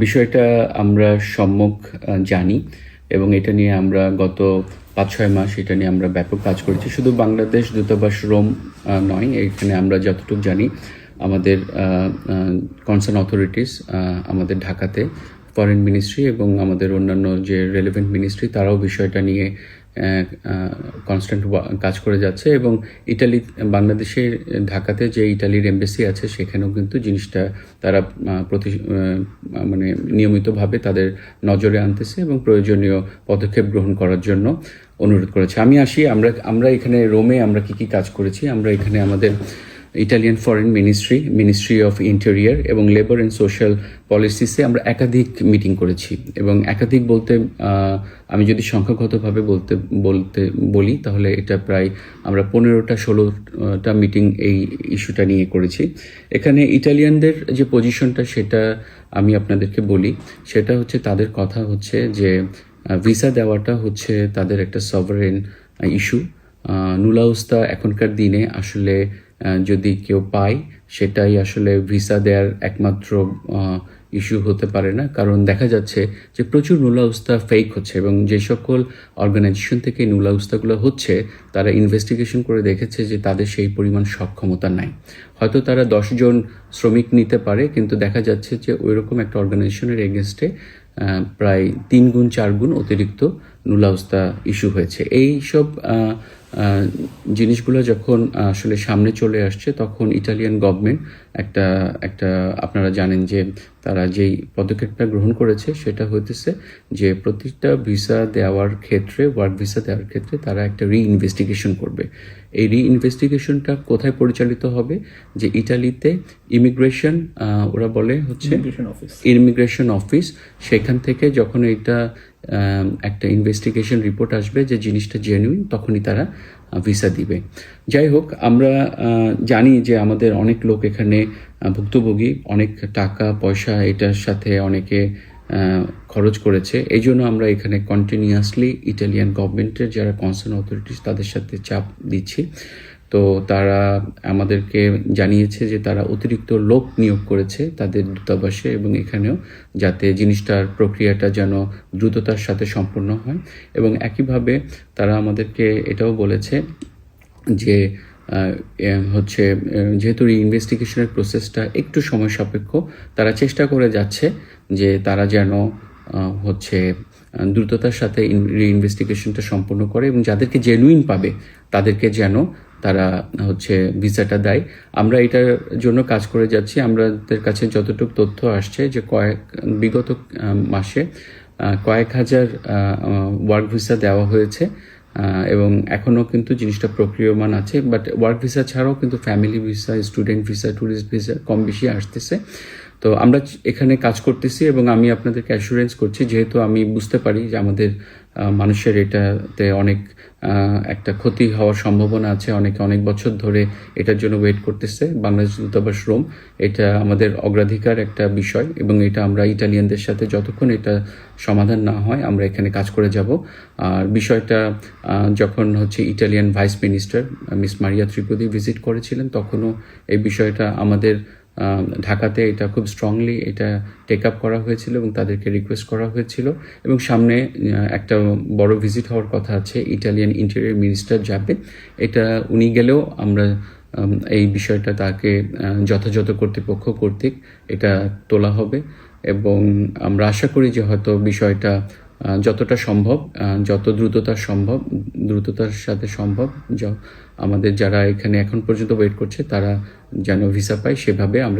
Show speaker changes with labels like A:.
A: বিষয়টা আমরা সম্যক জানি এবং এটা নিয়ে আমরা গত 5-6 মাস এটা নিয়ে আমরা ব্যাপক কাজ করেছি। শুধু বাংলাদেশ দূতাবাস রোম নয়, এখানে আমরা যতটুকু জানি আমাদের কনসার্ন অথরিটিস আমাদের ঢাকাতে ফরেন মিনিস্ট্রি এবং আমাদের অন্যান্য যে রেলেভেন্ট মিনিস্ট্রি তারাও বিষয়টা নিয়ে কনস্ট্যান্ট কাজ করে যাচ্ছে এবং ইটালি বাংলাদেশের ঢাকাতে যে ইটালির এমবেসি আছে সেখানেও কিন্তু জিনিসটা তারা মানে নিয়মিতভাবে তাদের নজরে আনতেছে এবং প্রয়োজনীয় পদক্ষেপ গ্রহণ করার জন্য অনুরোধ করেছে। আমি আসি, আমরা এখানে রোমে আমরা কি কাজ করেছি। আমরা এখানে আমাদের Italian foreign ministry of interior এবং লেবার অ্যান্ড সোশ্যাল পলিসিসে আমরা একাধিক মিটিং করেছি এবং একাধিক বলতে আমি যদি সংখ্যাগতভাবে বলি তাহলে এটা প্রায় আমরা 15-16টা মিটিং এই ইস্যুটা নিয়ে করেছি। এখানে ইটালিয়ানদের যে পজিশনটা সেটা আমি আপনাদেরকে বলি, সেটা হচ্ছে তাদের কথা হচ্ছে যে ভিসা দেওয়াটা হচ্ছে তাদের একটা সভারেন ইস্যু। নুলাউস্তা এখনকার দিনে আসলে যদি কেউ পায় সেটাই আসলে ভিসা দেওয়ার একমাত্র ইস্যু হতে পারে না, কারণ দেখা যাচ্ছে যে প্রচুর নুলাউস্তা ফেক হচ্ছে এবং যে সকল অর্গানাইজেশন থেকে নুলাউস্তাগুলো হচ্ছে তারা ইনভেস্টিগেশন করে দেখেছে যে তাদের সেই পরিমাণ সক্ষমতা নাই। হয়তো তারা 10 জন শ্রমিক নিতে পারে, কিন্তু দেখা যাচ্ছে যে ওইরকম একটা অর্গানাইজেশনের এগেনস্টে প্রায় 3 গুণ 4 গুণ অতিরিক্ত নুলাউস্তা ইস্যু হয়েছে। এই সব জিনিসগুলো যখন আসলে সামনে চলে আসছে তখন ইটালিয়ান গভর্নমেন্ট একটা আপনারা জানেন যে তারা যেই পদক্ষেপটা গ্রহণ করেছে সেটা হইতেছে যে প্রতিটা ভিসা দেওয়ার ক্ষেত্রে, ওয়ার্ক ভিসা দেওয়ার ক্ষেত্রে তারা একটা রিইনভেস্টিগেশন করবে। এই রিইনভেস্টিগেশনটা কোথায় পরিচালিত হবে? যে ইটালিতে ইমিগ্রেশন, ওরা বলে হচ্ছে ইমিগ্রেশন অফিস, সেখান থেকে যখন এটা একটা ইনভেস্টিগেশন রিপোর্ট আসবে যে জিনিসটা জেনুইন, তখনই তারা ভিসা দিবে। যাই হোক, আমরা জানি যে আমাদের অনেক লোক এখানে ভুক্তভোগী, অনেক টাকা পয়সা এটার সাথে অনেকে খরচ করেছে। এই জন্য আমরা এখানে কন্টিনিউয়াসলি ইটালিয়ান গভর্নমেন্টের যারা কনসার্ন অথরিটিস তাদের সাথে চাপ দিচ্ছি। তো তারা আমাদেরকে জানিয়েছে যে তারা অতিরিক্ত লোক নিয়োগ করেছে তাদের দূতাবাসে এবং এখানেও, যাতে জিনিসটার প্রক্রিয়াটা যেন দ্রুততার সাথে সম্পন্ন হয়। এবং একইভাবে তারা আমাদেরকে এটাও বলেছে যে হচ্ছে যেহেতু ইনভেস্টিগেশনের প্রসেসটা একটু সময় সাপেক্ষ, তারা চেষ্টা করে যাচ্ছে যে তারা যেন হচ্ছে দ্রুততার সাথে ইনভেস্টিগেশনটা সম্পন্ন করে এবং যাদেরকে জেনুইন পাবে তাদেরকে যেন তারা হচ্ছে ভিসাটা দেয়। আমরা এটার জন্য কাজ করে যাচ্ছি। আমাদের কাছে যতটুকু তথ্য আসছে যে বিগত মাসে কয়েক হাজার ওয়ার্ক ভিসা দেওয়া হয়েছে এবং এখনও কিন্তু জিনিসটা প্রক্রিয়মান আছে। বাট ওয়ার্ক ভিসা ছাড়াও কিন্তু family visa, student visa, tourist visa কম বেশি আসতেছে। তো আমরা এখানে কাজ করতেছি এবং আমি আপনাদেরকে অ্যাসুরেন্স করছি, যেহেতু আমি বুঝতে পারি যে আমাদের মানুষের এটাতে অনেক একটা ক্ষতি হওয়ার সম্ভাবনা আছে, অনেক বছর ধরে এটার জন্য ওয়েট করতেছে। বাংলাদেশ দূতাবাস রোম এটা আমাদের অগ্রাধিকার একটা বিষয় এবং এটা আমরা ইটালিয়ানদের সাথে যতক্ষণ এটা সমাধান না হয় আমরা এখানে কাজ করে যাব। আর বিষয়টা যখন হচ্ছে Italian vice minister miss Maria Tripodi visit করেছিলেন তখনও এই বিষয়টা আমাদের ঢাকাতে এটা খুব স্ট্রংলি এটা টেক আপ করা হয়েছিল এবং তাদেরকে রিকোয়েস্ট করা হয়েছিল। এবং সামনে একটা বড় ভিজিট হওয়ার কথা আছে, ইটালিয়ান ইন্টেরিয়র মিনিস্টার যাবে। এটা উনি গেলেও আমরা এই বিষয়টা তাকে যথাযথ কর্তৃপক্ষ কর্তৃক এটা তোলা হবে এবং আমরা আশা করি যে হয়তো বিষয়টা যতটা সম্ভব, যত দ্রুততার সাথে সম্ভব আমাদের যারা এখানে এখন পর্যন্ত ওয়েট করছে তারা যেন ভিসা পায় সেভাবে আমরা